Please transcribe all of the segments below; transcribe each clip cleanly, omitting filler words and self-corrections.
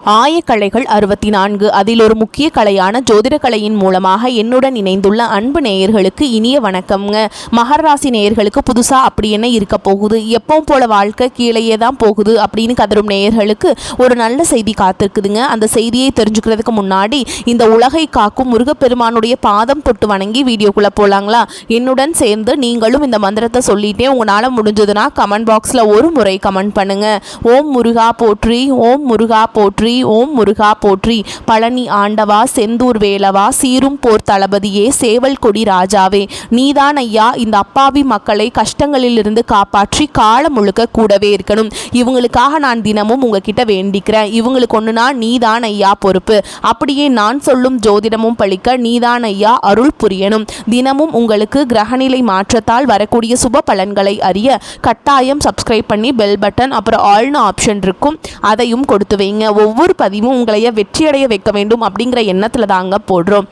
ஆயக்கலைகள் 64 அதில் ஒரு முக்கிய கலையான ஜோதிடக்கலையின் மூலமாக என்னுடன் இணைந்துள்ள அன்பு நேயர்களுக்கு இனிய வணக்கம்ங்க. மகர ராசி நேயர்களுக்கு புதுசா அப்படி என்ன இருக்க போகுது, எப்பவும் போல வாழ்க்கை கீழேயே தான் போகுது அப்படின்னு கதரும் நேயர்களுக்கு ஒரு நல்ல செய்தி காத்திருக்குதுங்க. அந்த செய்தியை தெரிஞ்சுக்கிறதுக்கு முன்னாடி இந்த உலகை காக்கும் முருகப்பெருமானுடைய பாதம் தொட்டு வணங்கி வீடியோக்குள்ள போலாங்களா? என்னுடன் சேர்ந்து நீங்களும் இந்த மந்திரத்தை சொல்லிட்டே உங்களால் முடிஞ்சதுன்னா கமெண்ட் பாக்ஸில் ஒரு முறை கமெண்ட் பண்ணுங்க. ஓம் முருகா போற்றி, ஓம் முருகா போற்றி, ஓம் முருகா போற்றி. பழனி ஆண்டவா, செந்தூர் வேலவா, சீரும் போர் தளபதியே, சேவல் கொடி ராஜாவே, நீதான் ஐயா இந்த அப்பாவி மக்களை கஷ்டங்களிலிருந்து காப்பாற்றி காலம் முழுக்க கூடவே இருக்கணும். இவங்களுக்காக நான் தினமும் உங்ககிட்ட வேண்டிக்கிறேன். இவங்களுக்கு ஒண்ணுனா நீதான் ஐயா பொறுப்பு. அப்படியே நான் சொல்லும் ஜோதிடமும் பழிக்க நீதான் ஐயா அருள் புரியணும். தினமும் உங்களுக்கு கிரகநிலை மாற்றத்தால் வரக்கூடிய சுப பலன்களை அறிய கட்டாயம் சப்ஸ்கிரைப் பண்ணி பெல் பட்டன் அப்புறம் ஆல்னு ஆப்ஷன் இருக்கும், அதையும் கொடுத்து வைங்க. ஒவ்வொரு பதிவும் உங்களைய வெற்றியடைய வைக்க வேண்டும் அப்படிங்கிற எண்ணத்தில் தாங்க போடுறோம்.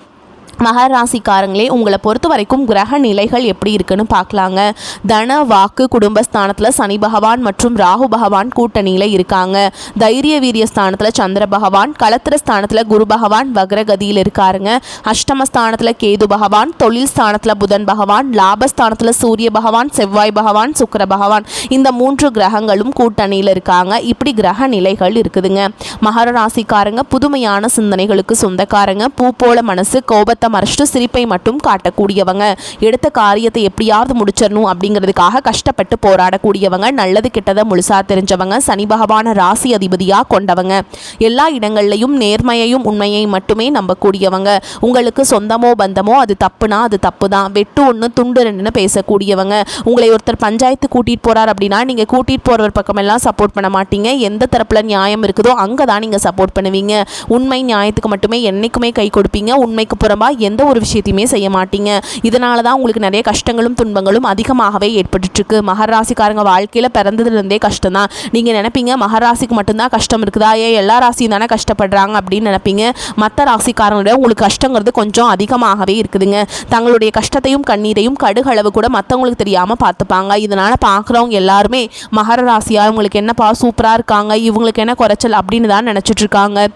மகர ராசிக்காரங்களே, உங்களை பொறுத்த வரைக்கும் கிரக நிலைகள் எப்படி இருக்குன்னு பார்க்கலாங்க. தன வாக்கு குடும்பஸ்தானத்தில் சனி பகவான் மற்றும் ராகு பகவான் கூட்டணியில் இருக்காங்க. தைரிய வீரிய ஸ்தானத்தில் சந்திர பகவான், களத்திர ஸ்தானத்தில் குரு பகவான் வக்ரகதியில் இருக்காருங்க. அஷ்டமஸ்தானத்தில் கேது பகவான், தொழில் ஸ்தானத்தில் புதன் பகவான், லாபஸ்தானத்தில் சூரிய பகவான், செவ்வாய் பகவான், சுக்கிர பகவான், இந்த 3 கிரகங்களும் கூட்டணியில் இருக்காங்க. இப்படி கிரக நிலைகள் இருக்குதுங்க. மகர ராசிக்காரங்க புதுமையான சிந்தனைகளுக்கு சொந்தக்காரங்க. பூ போல மனசு, கோபத்தை மறைச்சிட்டு சிரிப்பை மட்டும் காட்டக்கூடியவங்க. எடுத்த காரியத்தை எப்படியாவது முடிச்சிடணும் அப்படிங்கிறதுக்காக கஷ்டப்பட்டு போராடக்கூடியவங்க. நல்லது கெட்டதை முழுசா தெரிஞ்சவங்க. சனி பகவான ராசி அதிபதியாக கொண்டவங்க. எல்லா இடங்கள்லையும் நேர்மையையும் உண்மையை மட்டுமே நம்பக்கூடியவங்க. உங்களுக்கு சொந்தமோ பந்தமோ அது தப்புனா அது தப்பு தான். வெட்டு ஒன்று துண்டு ரெண்டுன்னு பேசக்கூடியவங்க. உங்களை ஒருத்தர் பஞ்சாயத்து கூட்டிகிட்டு போகிறார் அப்படின்னா நீங்கள் கூட்டிகிட்டு போகிற பக்கமெல்லாம் சப்போர்ட் பண்ண மாட்டீங்க. எந்த தரப்பில் நியாயம் இருக்குதோ அங்கே தான் நீங்கள் சப்போர்ட் பண்ணுவீங்க. உண்மை நியாயத்துக்கு மட்டுமே என்றைக்குமே கை கொடுப்பீங்க. உண்மைக்கு புறம்பா எந்த ஒரு விஷயத்தையுமே செய்ய மாட்டீங்க. இதனால தான் உங்களுக்கு நிறைய கஷ்டங்களும் துன்பங்களும் அதிகமாகவே ஏற்பட்டுருக்கு. மகர ராசிக்காரங்க வாழ்க்கையில் பிறந்ததுலேருந்தே கஷ்டம் தான். நீங்கள் நினைப்பீங்க மகர ராசிக்கு மட்டும்தான் கஷ்டம் இருக்குதா, எல்லா ராசியும் தானே கஷ்டப்படுறாங்க அப்படின்னு நினைப்பீங்க. மற்ற ராசிக்காரங்களோட உங்களுக்கு கஷ்டங்கிறது கொஞ்சம் அதிகமாகவே இருக்குதுங்க. தங்களுடைய கஷ்டத்தையும் கண்ணீரையும் கடுகளவு கூட மற்றவங்களுக்கு தெரியாமல் பார்த்துப்பாங்க. இதனால் பார்க்குறவங்க எல்லாருமே மகர ராசியாக உங்களுக்கு என்னப்பா சூப்பராக இருக்காங்க, இவங்களுக்கு என்ன குறைச்சல் அப்படின்னு தான் நினச்சிட்டு இருக்காங்க.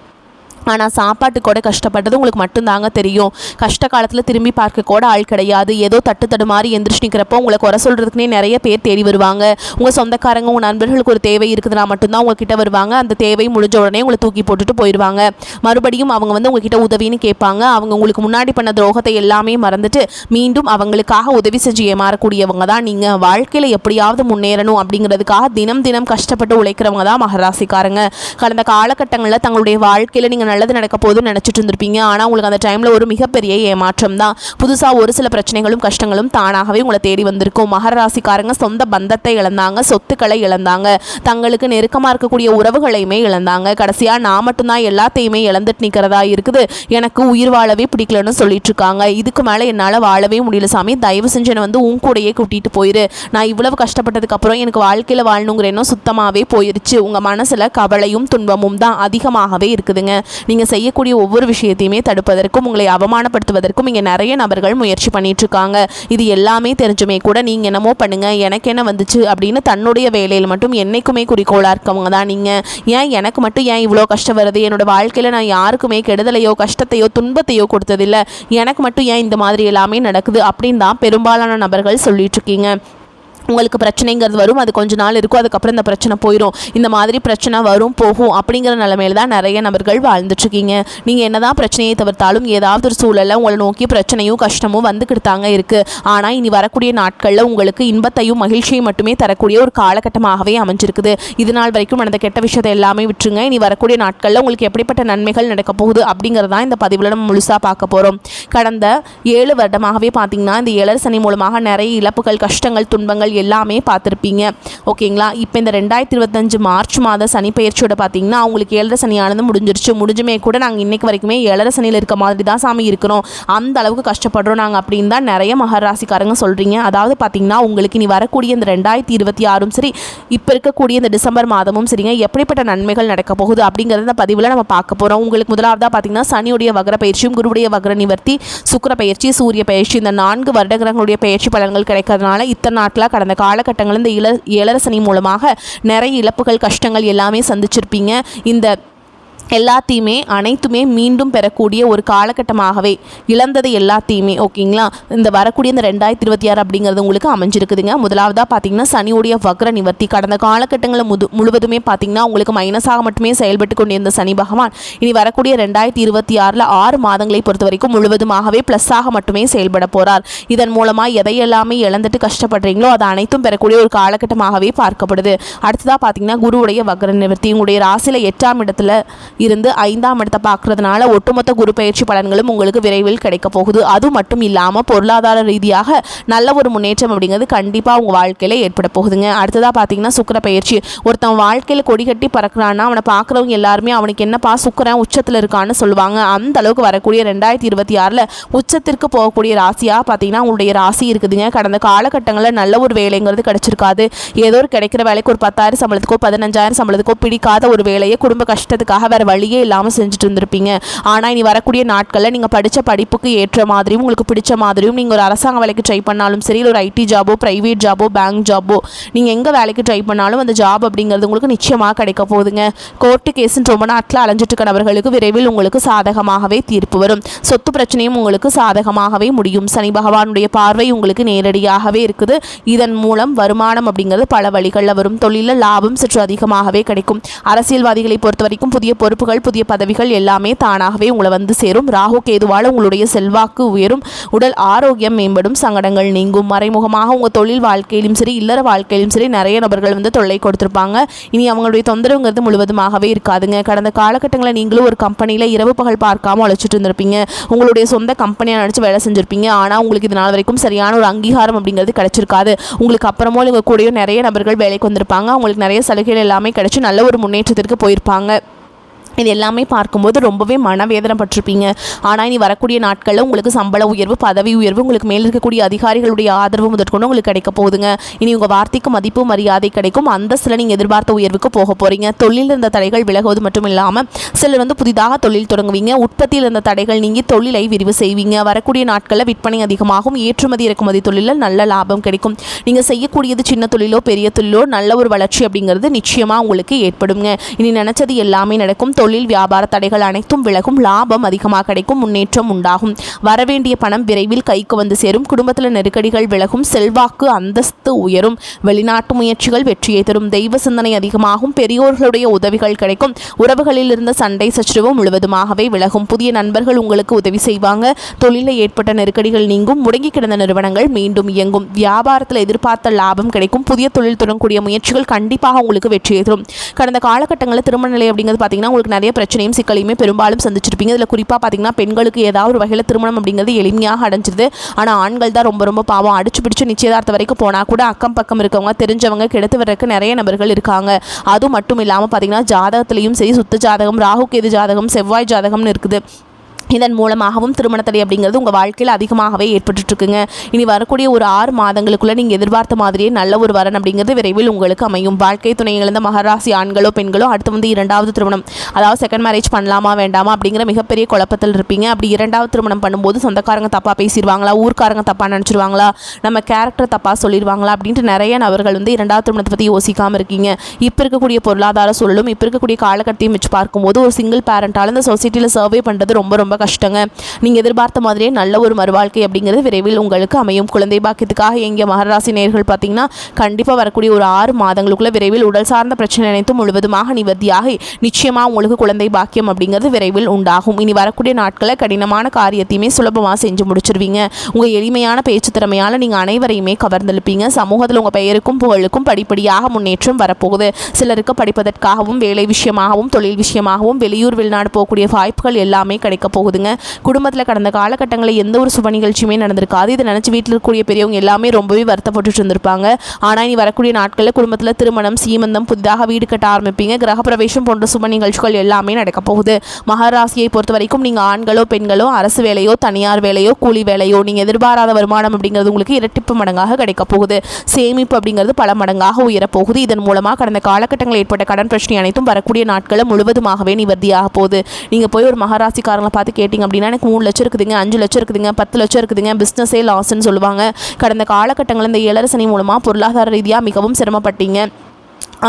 ஆனால் சாப்பாட்டு கூட கஷ்டப்பட்டது உங்களுக்கு மட்டும்தாங்க தெரியும். கஷ்ட காலத்தில் திரும்பி பார்க்க கூட ஆள் கிடையாது. ஏதோ தட்டு மாதிரி எந்திரிச்சு நிற்கிறப்போ உங்களை குறை சொல்கிறதுக்குனே நிறைய பேர் தேடி வருவாங்க. உங்கள் சொந்தக்காரங்க உங்கள் நண்பர்களுக்கு ஒரு தேவை இருக்குதுன்னா மட்டும்தான் உங்ககிட்ட வருவாங்க. அந்த தேவை முடிஞ்ச உடனே உங்களை தூக்கி போட்டுட்டு போயிடுவாங்க. மறுபடியும் அவங்க உங்ககிட்ட உதவின்னு கேட்பாங்க. அவங்க உங்களுக்கு முன்னாடி பண்ண துரோகத்தை எல்லாமே மறந்துட்டு மீண்டும் அவங்களுக்காக உதவி செஞ்சு ஏமாறக்கூடியவங்க தான் நீங்கள். வாழ்க்கையில் எப்படியாவது முன்னேறணும் அப்படிங்கிறதுக்காக தினம் தினம் கஷ்டப்பட்டு உழைக்கிறவங்க தான் மகராசிக்காரங்க. கடந்த காலகட்டங்களில் தங்களுடைய வாழ்க்கையில் நீங்கள் நல்லது நடக்க போதுன்னு நினச்சிட்டு இருந்திருப்பீங்க. ஆனால் உங்களுக்கு அந்த டைமில் ஒரு மிகப்பெரிய ஏமாற்றம் தான். புதுசாக ஒரு சில பிரச்சனைகளும் கஷ்டங்களும் தானாகவே உங்களை தேடி வந்திருக்கும். மகர ராசிக்காரங்க சொந்த பந்தத்தை இழந்தாங்க, சொத்துக்களை இழந்தாங்க, தங்களுக்கு நெருக்கமாக இருக்கக்கூடிய உறவுகளையுமே இழந்தாங்க. கடைசியாக நான் மட்டும்தான் எல்லாத்தையுமே இழந்துட்டு நிற்கிறதா இருக்குது, எனக்கு உயிர் வாழவே பிடிக்கலன்னு சொல்லிட்டு இருக்காங்க. இதுக்கு மேலே என்னால் வாழவே முடியல சாமி, தயவு செஞ்சு என்னை உன் கூடையே கூட்டிகிட்டு போயிரு. நான் இவ்வளவு கஷ்டப்பட்டதுக்கு அப்புறம் எனக்கு வாழ்க்கையில் வாழணுங்கிற எண்ணம் சுத்தமாகவே போயிருச்சு. உங்கள் மனசில் கவலையும் துன்பமும் தான் அதிகமாகவே இருக்குதுங்க. நீங்கள் செய்யக்கூடிய ஒவ்வொரு விஷயத்தையுமே தடுப்பதற்கும் உங்களை அவமானப்படுத்துவதற்கும் இங்கே நிறைய நபர்கள் முயற்சி பண்ணிட்டு இருக்காங்க. இது எல்லாமே தெரிஞ்சுமே கூட நீங்கள் என்னமோ பண்ணுங்க, எனக்கு என்ன வந்துச்சு அப்படின்னு தன்னுடைய வேலையில் மட்டும் என்னைக்குமே குறிக்கோளாக இருக்கவங்க தான் நீங்கள். ஏன் எனக்கு மட்டும் ஏன் இவ்வளோ கஷ்டம் வருது, என்னோட வாழ்க்கையில் நான் யாருக்குமே கெடுதலையோ கஷ்டத்தையோ துன்பத்தையோ கொடுத்ததில்லை, எனக்கு மட்டும் ஏன் இந்த மாதிரி எல்லாமே நடக்குது அப்படின்னு தான் பெரும்பாலான நபர்கள் சொல்லிட்டு இருக்கீங்க. உங்களுக்கு பிரச்சனைங்கிறது வரும், அது கொஞ்ச நாள் இருக்கும், அதுக்கப்புறம் இந்த பிரச்சனை போயிடும். இந்த மாதிரி பிரச்சனை வரும் போகும் அப்படிங்கிற நிலைமையில தான் நிறைய நபர்கள் வாழ்ந்துட்டுருக்கீங்க. நீங்கள் என்னதான் பிரச்சனையை தவிர்த்தாலும் ஏதாவது ஒரு சூழலில் உங்களை நோக்கி பிரச்சனையும் கஷ்டமும் வந்துக்கிட்டு தாங்க இருக்குது. ஆனால் இனி வரக்கூடிய நாட்களில் உங்களுக்கு இன்பத்தையும் மகிழ்ச்சியும் மட்டுமே தரக்கூடிய ஒரு காலகட்டமாகவே அமைஞ்சிருக்குது. இது நாள் வரைக்கும் நடந்த கெட்ட விஷயத்தை எல்லாமே விட்டுருங்க. இனி வரக்கூடிய நாட்களில் உங்களுக்கு எப்படிப்பட்ட நன்மைகள் நடக்க போகுது அப்படிங்கிறதான் இந்த பதிவில் நம்ம முழுசாக பார்க்க போகிறோம். கடந்த 7 வருடமாகவே பார்த்தீங்கன்னா இந்த 7 சனி மூலமாக நிறைய இழப்புகள், கஷ்டங்கள், துன்பங்கள் எல்லாமே பார்த்துருப்பீங்க. ஓகேங்களா? இப்போ இந்த 2025 மார்ச் மாத சனி பயிற்சியோட பார்த்தீங்கன்னா அவங்களுக்கு 7 சனியானது முடிஞ்சிருச்சு. முடிஞ்சுமே கூட நாங்கள் இன்னைக்கு வரைக்குமே 7 சனியில் இருக்க மாதிரி தான் சாமி இருக்கிறோம், அந்த அளவுக்கு கஷ்டப்படுறோம் நாங்கள் அப்படின்னு தான் நிறைய மகர ராசிக்காரங்க சொல்கிறீங்க. அதாவது பார்த்தீங்கன்னா உங்களுக்கு இனி வரக்கூடிய இந்த 2026 சரி, இப்போ இருக்கக்கூடிய இந்த டிசம்பர் மாதமும் சரிங்க, எப்படிப்பட்ட நன்மைகள் நடக்க போகுது அப்படிங்கிறத இந்த பதிவில் நம்ம பார்க்க போகிறோம். உங்களுக்கு முதலாவதாக பார்த்தீங்கன்னா சனியுடைய வக்ர பயிற்சியும் குருவுடைய வக்ர நிவர்த்தி, சுக்கிர பயிற்சி, சூரிய பயிற்சி, இந்த 4 வருட கிரகங்களுடைய பயிற்சி பலன்கள் கிடைக்கிறதுனால இத்தனை நாட்களாக கடந்த காலகட்டங்களில் இந்த 7 சனி மூலமாக நிறைய இழப்புகள், கஷ்டங்கள் எல்லாமே சந்திச்சிருப்பீங்க. இந்த எல்லாத்தையுமே அனைத்துமே மீண்டும் பெறக்கூடிய ஒரு காலகட்டமாகவே இழந்தது எல்லாத்தையுமே ஓகேங்களா இந்த வரக்கூடிய இந்த 2026 அப்படிங்கிறது உங்களுக்கு அமைஞ்சிருக்குதுங்க. முதலாவதாக பார்த்தீங்கன்னா சனியுடைய வக்ர நிவர்த்தி. கடந்த காலகட்டங்களில் முழுவதுமே பார்த்தீங்கன்னா உங்களுக்கு மைனஸாக மட்டுமே செயல்பட்டு கொண்டிருந்த சனி பகவான் இனி வரக்கூடிய 2026 6 மாதங்களை பொறுத்த வரைக்கும் முழுவதுமாகவே ப்ளஸ்ஸாக மட்டுமே செயல்பட போகிறார். இதன் மூலமாக எதையெல்லாமே இழந்துட்டு கஷ்டப்படுறீங்களோ அதை அனைத்தும் பெறக்கூடிய ஒரு காலகட்டமாகவே பார்க்கப்படுது. அடுத்ததாக பார்த்தீங்கன்னா குருவுடைய வக்ர நிவர்த்தி. உங்களுடைய ராசியில் 8ஆம் இடத்துல இருந்து 5ஆம் இடத்தை பார்க்கறதுனால ஒட்டுமொத்த குரு பயிற்சி பலன்களும் உங்களுக்கு விரைவில் கிடைக்க போகுது. அது மட்டும் இல்லாமல் பொருளாதார ரீதியாக நல்ல ஒரு முன்னேற்றம் அப்படிங்கிறது கண்டிப்பாக உங்கள் வாழ்க்கையில் ஏற்பட போகுதுங்க. அடுத்ததாக பார்த்தீங்கன்னா சுக்கிர பயிற்சி. ஒருத்தன் வாழ்க்கையில் கொடி கட்டி பறக்கிறான்னா அவனை பார்க்குறவங்க எல்லாருமே அவனுக்கு என்னப்பா சுக்கிரன் உச்சத்தில் இருக்கான்னு சொல்லுவாங்க. அந்த அளவுக்கு வரக்கூடிய 2026 உச்சத்திற்கு போகக்கூடிய ராசியாக பார்த்தீங்கன்னா உங்களுடைய ராசி இருக்குதுங்க. கடந்த காலகட்டங்களில் நல்ல ஒரு வேலைங்கிறது கிடைச்சிருக்காது. ஏதோ ஒரு கிடைக்கிற வேலைக்கு ஒரு 10,000 சம்பளத்துக்கோ 15,000 சம்பளத்துக்கோ பிடிக்காத ஒரு வேலையை குடும்ப கஷ்டத்துக்காக வேறு வழியே இல்லாமல் செஞ்சுட்டு இருந்திருப்பீங்க. ஆனால் இனி வரக்கூடிய நாட்களில் நீங்கள் படித்த படிப்புக்கு ஏற்ற மாதிரியும் உங்களுக்கு பிடிச்ச மாதிரியும் நீங்கள் ஒரு அரசாங்க வேலைக்கு ட்ரை பண்ணாலும் சரி, ஒரு ஐடி ஜாபோ ப்ரைவேட் ஜாபோ பேங்க் ஜாபோ நீங்கள் எங்கே வேலைக்கு ட்ரை பண்ணாலும் அந்த ஜாப் அப்படிங்கிறது உங்களுக்கு நிச்சயமாக கிடைக்க போகுதுங்க. கோர்ட்டு கேஸுன்னு ரொம்ப நாட்டில் அலைஞ்சிட்டு இருக்க நபர்களுக்கு விரைவில் உங்களுக்கு சாதகமாகவே தீர்ப்பு வரும். சொத்து பிரச்சனையும் உங்களுக்கு சாதகமாகவே முடியும். சனி பகவானுடைய பார்வை உங்களுக்கு நேரடியாகவே இருக்குது. இதன் மூலம் வருமானம் அப்படிங்கிறது பல வழிகளில் வரும். தொழிலில் லாபம் சற்று அதிகமாகவே கிடைக்கும். அரசியல்வாதிகளை பொறுத்த வரைக்கும் புதிய பொறுப்புகள் புதிய பதவிகள் எல்லாமே தானாகவே உங்களை வந்து சேரும். ராகு கேதுவால் உங்களுடைய செல்வாக்கு உயரும். உடல் ஆரோக்கியம் மேம்படும். சங்கடங்கள் நீங்கும். மறைமுகமாக உங்கள் தொழில் வாழ்க்கையிலும் சரி இல்லற வாழ்க்கையிலும் சரி நிறைய நபர்கள் வந்து தொல்லை கொடுத்துருப்பாங்க. இனி அவங்களுடைய தொந்தரவுங்கிறது முழுவதுமாகவே இருக்காதுங்க. கடந்த காலகட்டங்களில் நீங்களும் ஒரு கம்பெனியில் இரவு பகல் பார்க்காம உழைச்சிட்டு இருந்திருப்பீங்க. உங்களுடைய சொந்த கம்பெனியை நினச்சி வேலை செஞ்சுருப்பீங்க. ஆனால் உங்களுக்கு இது நாள் வரைக்கும் சரியான ஒரு அங்கீகாரம் அப்படிங்கிறது கிடைச்சிருக்காது. உங்களுக்கு அப்புறமோ உங்கள் கூடயும் நிறைய நபர்கள் வேலைக்கு வந்திருப்பாங்க. உங்களுக்கு நிறைய சலுகைகள் எல்லாமே கிடைச்சி நல்ல ஒரு முன்னேற்றத்திற்கு போயிருப்பாங்க. இது எல்லாமே பார்க்கும்போது ரொம்பவே மனவேதனைப்பட்டிருப்பீங்க. ஆனால் இனி வரக்கூடிய நாட்களில் உங்களுக்கு சம்பள உயர்வு பதவி உயர்வு உங்களுக்கு மேல் இருக்கக்கூடிய அதிகாரிகளுடைய ஆதரவு முதற்கொண்டு உங்களுக்கு கிடைக்க போகுதுங்க. இனி உங்கள் வார்த்தைக்கு மதிப்பு மரியாதை கிடைக்கும். அந்தஸ்தில் நீங்கள் எதிர்பார்த்த உயர்வுக்கு போக போகிறீங்க. தொழிலில் இருந்த தடைகள் விலகுவது மட்டும் இல்லாமல் சிலர் வந்து புதிதாக தொழில் தொடங்குவீங்க. உற்பத்தியில் இருந்த தடைகள் நீங்கி தொழிலை விரிவு செய்வீங்க. வரக்கூடிய நாட்களில் விற்பனை அதிகமாகும். ஏற்றுமதி இறக்குமதி தொழிலில் நல்ல லாபம் கிடைக்கும். நீங்கள் செய்யக்கூடியது சின்ன தொழிலோ பெரிய தொழிலோ நல்ல ஒரு வளர்ச்சி அப்படிங்கிறது நிச்சயமாக உங்களுக்கு ஏற்படுங்க. இனி நினச்சது எல்லாமே நடக்கும். தொழில் வியாபார தடைகள் அனைத்தும் விலகும். லாபம் அதிகமாக கிடைக்கும். முன்னேற்றம் உண்டாகும். வரவேண்டிய பணம் விரைவில் கைக்கு வந்து சேரும். குடும்பத்தில் நெருக்கடிகள் விலகும். செல்வாக்கு அந்தஸ்து உயரும். வெளிநாட்டு முயற்சிகள் வெற்றியை தரும். தெய்வ சிந்தனை அதிகமாகும். பெரியோர்களுடைய உதவிகள் கிடைக்கும். உறவுகளில் இருந்த சண்டை சச்சரவு முழுவதுமாகவே விலகும். புதிய நண்பர்கள் உங்களுக்கு உதவி செய்வாங்க. தொழிலில் ஏற்பட்ட நெருக்கடிகள் நீங்கும். முடங்கி கிடந்த நிறுவனங்கள் மீண்டும் இயங்கும். வியாபாரத்தில் எதிர்பார்த்த லாபம் கிடைக்கும். புதிய தொழில் தொடங்கக்கூடிய முயற்சிகள் கண்டிப்பாக உங்களுக்கு வெற்றியை தரும். கடந்த காலகட்டங்களில் திருமண நிலை அப்படிங்கிறது பார்த்தீங்கன்னா உங்களுக்கு நிறைய பிரச்சனையும் சிக்கலையுமே பெரும்பாலும் சந்திச்சிருப்பீங்க. இதில் குறிப்பாக பார்த்தீங்கன்னா பெண்களுக்கு ஏதாவது ஒரு வகையில் திருமணம் அப்படிங்கிறது எளிமையாக அடைஞ்சிருது. ஆனால் ஆண்கள் தான் ரொம்ப ரொம்ப பாவம். அடிச்சு பிடிச்சு நிச்சயதார்த்த வரைக்கும் போனால் கூட அக்கம் பக்கம் இருக்கவங்க தெரிஞ்சவங்க கெடுத்து வர்றதுக்கு நிறைய நபர்கள் இருக்காங்க. அது மட்டும் இல்லாமல் பார்த்தீங்கன்னா ஜாதகத்திலையும் சரி சுத்த ஜாதகம் ராகு கேது ஜாதகம் செவ்வாய் ஜாதகம்னு இருக்குது. இதன் மூலமாகவும் திருமணத்தடை அப்படிங்கிறது உங்கள் வாழ்க்கையில் அதிகமாகவே ஏற்பட்டுருக்குங்க. இனி வரக்கூடிய ஒரு 6 மாதங்களுக்குள்ளே நீங்கள் எதிர்பார்த்த மாதிரியே நல்ல ஒரு வரன் அப்படிங்கிறது விரைவில் உங்களுக்கு அமையும். வாழ்க்கை துணை இழந்த மகராசி ஆண்களோ பெண்களோ அடுத்து வந்து 2வது திருமணம் அதாவது செகண்ட் மேரேஜ் பண்ணலாமா வேண்டாமா அப்படிங்கிற மிகப்பெரிய குழப்பத்தில் இருப்பீங்க. அப்படி 2வது திருமணம் பண்ணும்போது சொந்தக்காரங்க தப்பாக பேசிடுவாங்களா, ஊர்க்காரங்க தப்பாக நினச்சிருவாங்களா, நம்ம கேரக்டர் தப்பாக சொல்லிடுவாங்களா அப்படின்ட்டு நிறைய நபர்கள் வந்து 2வது திருமணத்தை பற்றி யோசிக்காமல் இருக்கீங்க. இப்போ இருக்கக்கூடிய பொருளாதார சூழலும் இப்போ இருக்கக்கூடிய காலகட்டத்தையும் வச்சு பார்க்கும்போது ஒரு சிங்கிள் பேரண்டால் இந்த சொசைட்டியில் சர்வே பண்ணுறது ரொம்ப ரொம்ப கஷ்டங்க. நீங்கள் எதிர்பார்த்த மாதிரியே நல்ல ஒரு மறுவாழ்க்கை அப்படிங்கிறது விரைவில் உங்களுக்கு அமையும். குழந்தை பாக்கியத்துக்காக எங்கள் மகராசி நேயர்கள் பார்த்தீங்கன்னா கண்டிப்பாக வரக்கூடிய ஒரு 6 மாதங்களுக்குள்ள விரைவில் உடல் சார்ந்த பிரச்சனை அனைத்தும் முழுவதுமாக நிவர்த்தியாகி நிச்சயமாக உங்களுக்கு குழந்தை பாக்கியம் அப்படிங்கிறது விரைவில் உண்டாகும். இனி வரக்கூடிய நாட்களில் கடினமான காரியத்தையுமே சுலபமாக செஞ்சு முடிச்சிருவீங்க. உங்கள் எளிமையான பேச்சு திறமையால் நீங்கள் அனைவரையுமே கவர்ந்தெழுப்பீங்க. சமூகத்தில் உங்கள் பெயருக்கும் புகழுக்கும் படிப்படியாக முன்னேற்றம் வரப்போகுது. சிலருக்கு படிப்பதற்காகவும் வேலை விஷயமாகவும் தொழில் விஷயமாகவும் வெளியூர் வெளிநாடு போகக்கூடிய வாய்ப்புகள் எல்லாமே கிடைக்க போகுதுங்க. குடும்பத்தில் கடந்த காலகட்டங்களில் எந்த ஒரு சுப நிகழ்ச்சியுமே நடந்திருக்காது. இதை நினச்சி வீட்டில் இருக்கக்கூடிய பெரியவங்க எல்லாமே ரொம்பவே வருத்தப்பட்டு இருந்திருப்பாங்க. ஆனால் இனி வரக்கூடிய நாட்களில் குடும்பத்தில் திருமணம் சீமந்தம் புதிதாக வீடு கட்ட ஆரம்பிப்பீங்க. கிரகப்பிரவேசம் போன்ற சுப நிகழ்ச்சிகள் எல்லாமே நடக்க போகுது. மகராசியை பொறுத்த வரைக்கும் நீங்கள் ஆண்களோ பெண்களோ அரசு வேலையோ தனியார் வேலையோ கூலி வேலையோ நீங்கள் எதிர்பாராத வருமானம் அப்படிங்கிறது உங்களுக்கு இரட்டிப்பு மடங்காக கிடைக்க போகுது. சேமிப்பு அப்படிங்கிறது பல மடங்காக உயரப்போகுது. இதன் மூலமாக கடந்த காலகட்டங்களில் ஏற்பட்ட கடன் பிரச்சனை அனைத்தும் வரக்கூடிய நாட்களில் முழுவதுமாகவே நிவர்த்தியாக போகுது. நீங்கள் போய் ஒரு மகராசிக்காரங்களை பார்த்து கேட்டிங்க அப்படின்னா எனக்கு 3 லட்சம் இருக்குதுங்க, 5 லட்சம் இருக்குதுங்க, 10 லட்சம் இருக்குதுங்க, பிஸ்னஸே லாஸ்ன்னு சொல்லுவாங்க. கடந்த காலகட்டங்களில் இந்த 7 சனி மூலமாக பொருளாதார ரீதியாக மிகவும் சிரமப்பட்டீங்க.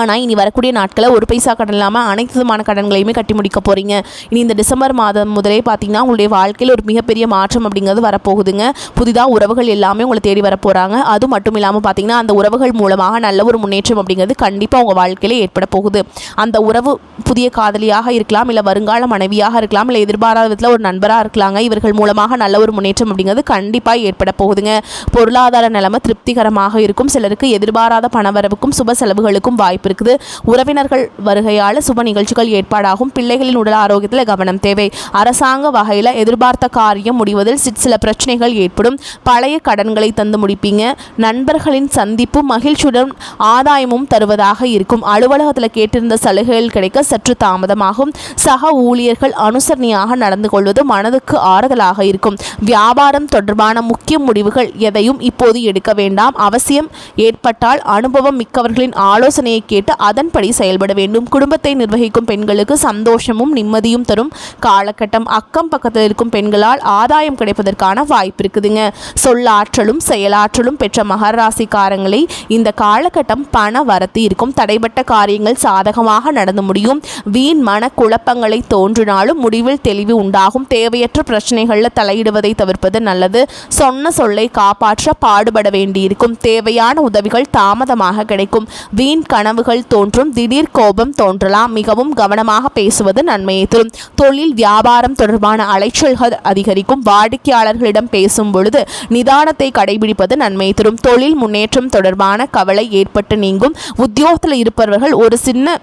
ஆனால் இனி வரக்கூடிய நாட்களில் ஒரு பைசா கடன் இல்லாமல் அனைத்து விதமான கடன்களையுமே கட்டி முடிக்க போகிறீங்க. இனி இந்த டிசம்பர் மாதம் முதலே பார்த்தீங்கன்னா உங்களுடைய வாழ்க்கையில் ஒரு மிகப்பெரிய மாற்றம் அப்படிங்கிறது வரப்போகுதுங்க. புதிதாக உறவுகள் எல்லாமே உங்களை தேடி வரப்போகிறாங்க. அது மட்டும் இல்லாமல் பார்த்தீங்கன்னா அந்த உறவுகள் மூலமாக நல்ல ஒரு முன்னேற்றம் அப்படிங்கிறது கண்டிப்பாக உங்கள் வாழ்க்கையில் ஏற்பட போகுது. அந்த உறவு புதிய காதலியாக இருக்கலாம், இல்லை வருங்கால மனைவியாக இருக்கலாம், இல்லை எதிர்பாராத விதத்தில் ஒரு நண்பராக இருக்கலாங்க. இவர்கள் மூலமாக நல்ல ஒரு முன்னேற்றம் அப்படிங்கிறது கண்டிப்பாக ஏற்பட போகுதுங்க. பொருளாதார நிலைமை திருப்திகரமாக இருக்கும். சிலருக்கு எதிர்பாராத பணவரவுக்கும் சுப செலவுகளுக்கும் வாய்ப்பு இருக்குது. உறவினர்கள் வருகையால் சுப நிகழ்ச்சிகள் ஏற்பாடாகும். பிள்ளைகளின் உடல் ஆரோக்கியத்தில் கவனம் தேவை. அரசாங்க வகையில் எதிர்பார்த்த காரியம் முடிவதில் சில பிரச்சனைகள் ஏற்படும். பழைய கடன்களை தந்து முடிப்பீங்க. நண்பர்களின் சந்திப்பு மகிழ்ச்சியுடன் ஆதாயமும் தருவதாக இருக்கும். அலுவலகத்தில் கேட்டிருந்த சலுகைகள் கிடைக்க சற்று தாமதமாகும். சக ஊழியர்கள் அனுசரணையாக நடந்து கொள்வது மனதுக்கு ஆறுதலாக இருக்கும். வியாபாரம் தொடர்பான முக்கிய முடிவுகள் எதையும் இப்போது எடுக்க வேண்டாம். அவசியம் ஏற்பட்டால் அனுபவம் மிக்கவர்களின் ஆலோசனையை கேட்டு அதன்படி செயல்பட வேண்டும். குடும்பத்தை நிர்வகிக்கும் பெண்களுக்கு சந்தோஷமும் நிம்மதியும் தரும் காலகட்டம். அக்கம் பக்கத்தில் இருக்கும் பெண்களால் ஆதாயம் கிடைப்பதற்கான வாய்ப்பு இருக்குதுங்க. சொல்லாற்றலும் செயலாற்றலும் பெற்ற மகர ராசிக்காரங்களை இந்த காலகட்டம் பண வரத்து இருக்கும். தடைப்பட்ட காரியங்கள் சாதகமாக நடந்து முடியும். வீண் மன குழப்பங்களை தோன்றினாலும் முடிவில் தெளிவு உண்டாகும். தேவையற்ற பிரச்சனைகளில் தலையிடுவதை தவிர்ப்பது நல்லது. சொன்ன சொல்லை காப்பாற்ற பாடுபட வேண்டியிருக்கும். தேவையான உதவிகள் தாமதமாக கிடைக்கும். வீண் கனவுகள் தோன்றும். திடீர் கோபம் தோன்றலாம். மிகவும் கவனமாக பேசுவது நன்மையை தரும். தொழில் வியாபாரம் தொடர்பான அலைச்சல்கள் அதிகரிக்கும். வாடிக்கையாளர்களிடம் பேசும் பொழுது நிதானத்தை கடைபிடிப்பது நன்மையை தரும். தொழில் முன்னேற்றம் தொடர்பான கவலை ஏற்பட்டு நீங்கும். உத்தியோகத்தில் இருப்பவர்கள் ஒரு சின்ன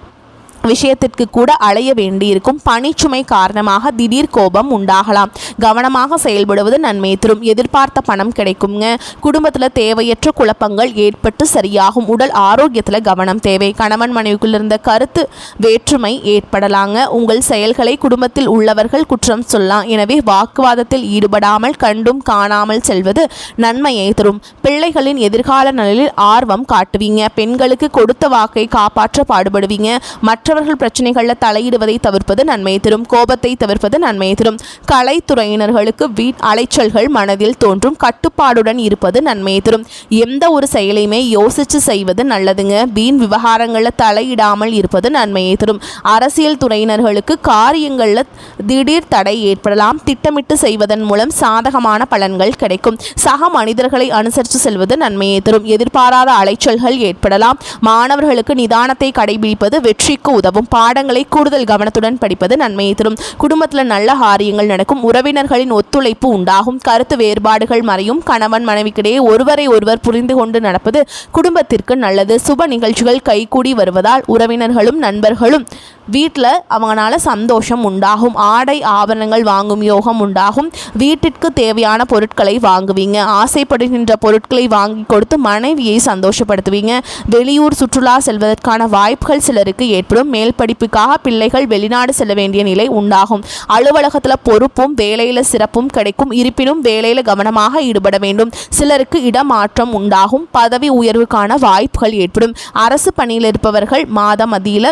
விஷயத்திற்கு கூட அலைய வேண்டியிருக்கும். பணிச்சுமை காரணமாக திடீர் கோபம் உண்டாகலாம். கவனமாக செயல்படுவது நன்மை தரும். எதிர்பார்த்த பணம் கிடைக்குங்க. குடும்பத்தில் தேவையற்ற குழப்பங்கள் ஏற்பட்டு சரியாகும். உடல் ஆரோக்கியத்தில் கவனம் தேவை. கணவன் மனைவிக்குள் இருந்த கருத்து வேற்றுமை ஏற்படலாங்க. உங்கள் செயல்களை குடும்பத்தில் உள்ளவர்கள் குற்றம் சொல்லலாம். எனவே வாக்குவாதத்தில் ஈடுபடாமல் கண்டும் காணாமல் செல்வது நன்மையை தரும். பிள்ளைகளின் எதிர்கால நலனில் ஆர்வம் காட்டுவீங்க. பெண்களுக்கு கொடுத்த வாக்கை காப்பாற்ற பாடுபடுவீங்க. மற்றவர்கள் பிரச்சனைகளில் தலையிடுவதை தவிர்ப்பது நன்மை தரும். கோபத்தை தவிர்ப்பது நன்மை தரும். கலைத்துறையினர்களுக்கு வீண் அலைச்சல்கள் மனதில் தோன்றும். கட்டுப்பாடுடன் இருப்பது நன்மை தரும். எந்த ஒரு செயலையுமே யோசித்து செய்வது நல்லதுங்க. வீண் விவகாரங்களில் தலையிடாமல் இருப்பது நன்மையை தரும். அரசியல் துறையினர்களுக்கு காரியங்களில் திடீர் தடை ஏற்படலாம். திட்டமிட்டு செய்வதன் மூலம் சாதகமான பலன்கள் கிடைக்கும். சக மனிதர்களை அனுசரித்து செல்வது நன்மையை தரும். எதிர்பாராத அலைச்சல்கள் ஏற்படலாம். மாணவர்களுக்கு நிதானத்தை கடைபிடிப்பது வெற்றிக்கு உதவும். பாடங்களை கூடுதல் கவனத்துடன் படிப்பது நன்மையை தரும். குடும்பத்தில் நல்ல காரியங்கள் நடக்கும். உறவினர்களின் ஒத்துழைப்பு உண்டாகும். கருத்து வேறுபாடுகள் மறையும். கணவன் மனைவிக்கிடையே ஒருவரை ஒருவர் புரிந்து கொண்டு நடப்பது குடும்பத்திற்கு நல்லது. சுப நிகழ்ச்சிகள் கைகூடி வருவதால் உறவினர்களும் நண்பர்களும் வீட்டில் அவங்களால சந்தோஷம் உண்டாகும். ஆடை ஆபரணங்கள் வாங்கும் யோகம் உண்டாகும். வீட்டிற்கு தேவையான பொருட்களை வாங்குவீங்க. ஆசைப்படுகின்ற பொருட்களை வாங்கி கொடுத்து மனைவியை சந்தோஷப்படுத்துவீங்க. வெளியூர் சுற்றுலா செல்வதற்கான வாய்ப்புகள் சிலருக்கு ஏற்படும். மேல் படிப்புக்காக பிள்ளைகள் வெளிநாடு செல்ல வேண்டிய நிலை உண்டாகும். அலுவலகத்தில் பொறுப்பும் வேலையில் சிறப்பும் கிடைக்கும். இருப்பினும் வேலையில் கவனமாக ஈடுபட வேண்டும். சிலருக்கு இடமாற்றம் உண்டாகும். பதவி உயர்வுக்கான வாய்ப்புகள் ஏற்படும். அரசு பணியில் இருப்பவர்கள் மாத மத்தியில்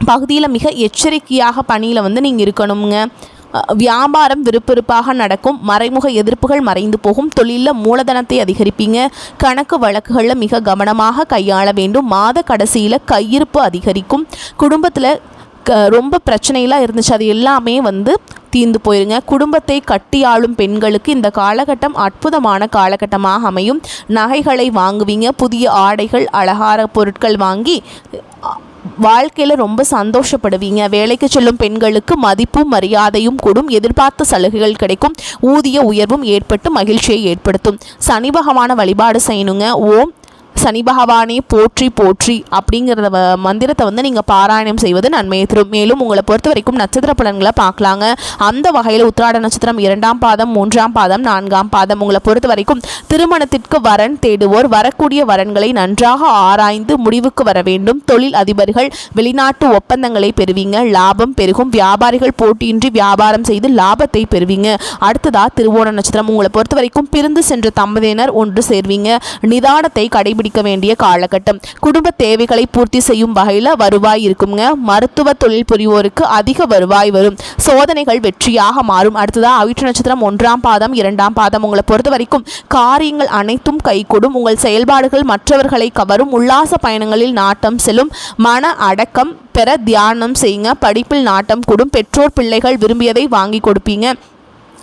பகுதியில் மிக எச்சரிக்கையாக பணியில் நீங்கள் இருக்கணுங்க. வியாபாரம் விறுவிறுப்பாக நடக்கும். மறைமுக எதிர்ப்புகள் மறைந்து போகும். தொழிலில் மூலதனத்தை அதிகரிப்பீங்க. கணக்கு வழக்குகளில் மிக கவனமாக கையாள வேண்டும். மாத கடைசியில் கையிருப்பு அதிகரிக்கும். குடும்பத்தில் ரொம்ப பிரச்சனைலாம் இருந்துச்சு, அது எல்லாமே தீர்ந்து போயிருங்க. குடும்பத்தை கட்டியாளும் பெண்களுக்கு இந்த காலகட்டம் அற்புதமான காலகட்டமாக அமையும். நகைகளை வாங்குவீங்க. புதிய ஆடைகள் அலங்கார பொருட்கள் வாங்கி வாழ்க்கையில் ரொம்ப சந்தோஷப்படுவீங்க. வேலைக்கு செல்லும் பெண்களுக்கு மதிப்பும் மரியாதையும் கூடும். எதிர்பார்த்த சலுகைகள் கிடைக்கும். ஊதிய உயர்வும் ஏற்பட்டு மகிழ்ச்சியை ஏற்படுத்தும். சனி பகவானை வழிபாடு செய்யணுங்க. ஓம் சனி பகவானே போற்றி போற்றி அப்படிங்கிற மந்திரத்தை நீங்கள் பாராயணம் செய்வது நன்மையை தரும். மேலும் உங்களை பொறுத்த வரைக்கும் நட்சத்திர பலன்களை பார்க்கலாங்க. அந்த வகையில் உத்திராட நட்சத்திரம் 2ஆம் பாதம் 3ஆம் பாதம் 4ஆம் பாதம். உங்களை பொறுத்த வரைக்கும் திருமணத்திற்கு வரன் தேடுவோர் வரக்கூடிய வரன்களை நன்றாக ஆராய்ந்து முடிவுக்கு வர வேண்டும். தொழில் அதிபர்கள் வெளிநாட்டு ஒப்பந்தங்களை பெறுவீங்க. லாபம் பெருகும். வியாபாரிகள் போட்டியின்றி வியாபாரம் செய்து லாபத்தை பெறுவீங்க. அடுத்ததாக திருவோண நட்சத்திரம். உங்களை பொறுத்த வரைக்கும் பிரிந்து சென்ற தம்பதியினர் ஒன்று சேர்வீங்க. நிதானத்தை கடைபிடிக்க இருக்க வேண்டிய காலகட்டம். குடும்ப தேவைகளை பூர்த்தி செய்யும் வகையில் வருவாய் இருக்குங்க. மருத்துவ தொழில் புரிவோருக்கு அதிக வருவாய் வரும். சோதனைகள் வெற்றியாக மாறும். அடுத்ததாக அவிட்ட நட்சத்திரம் 1ஆம் பாதம் 2ஆம் பாதம். உங்களை பொறுத்த வரைக்கும் காரியங்கள் அனைத்தும் கைகூடும். உங்கள் செயல்பாடுகள் மற்றவர்களை கவரும். உல்லாச பயணங்களில் நாட்டம் செல்லும். மன அடக்கம் பெற தியானம் செய்யுங்க. படிப்பில் நாட்டம் கூடும். பெற்றோர் பிள்ளைகள் விரும்பியதை வாங்கி கொடுப்பீங்க.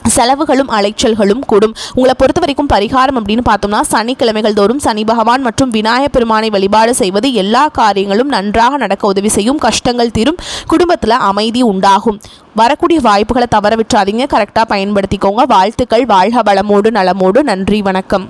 செலவுகளும் அலைச்சல்களும் கூடும். உங்களை பொறுத்த வரைக்கும் பரிகாரம் அப்படின்னு பார்த்தோம்னா சனிக்கிழமைகள் தோறும் சனி பகவான் மற்றும் விநாயகப் பெருமானை வழிபாடு செய்வது எல்லா காரியங்களும் நன்றாக நடக்க உதவி செய்யும். கஷ்டங்கள் தீரும். குடும்பத்தில் அமைதி உண்டாகும். வரக்கூடிய வாய்ப்புகளை தவற விட்டுறாதீங்க. கரெக்டாக பயன்படுத்திக்கோங்க. வாழ்த்துக்கள். வாழ்க வளமோடு நலமோடு. நன்றி, வணக்கம்.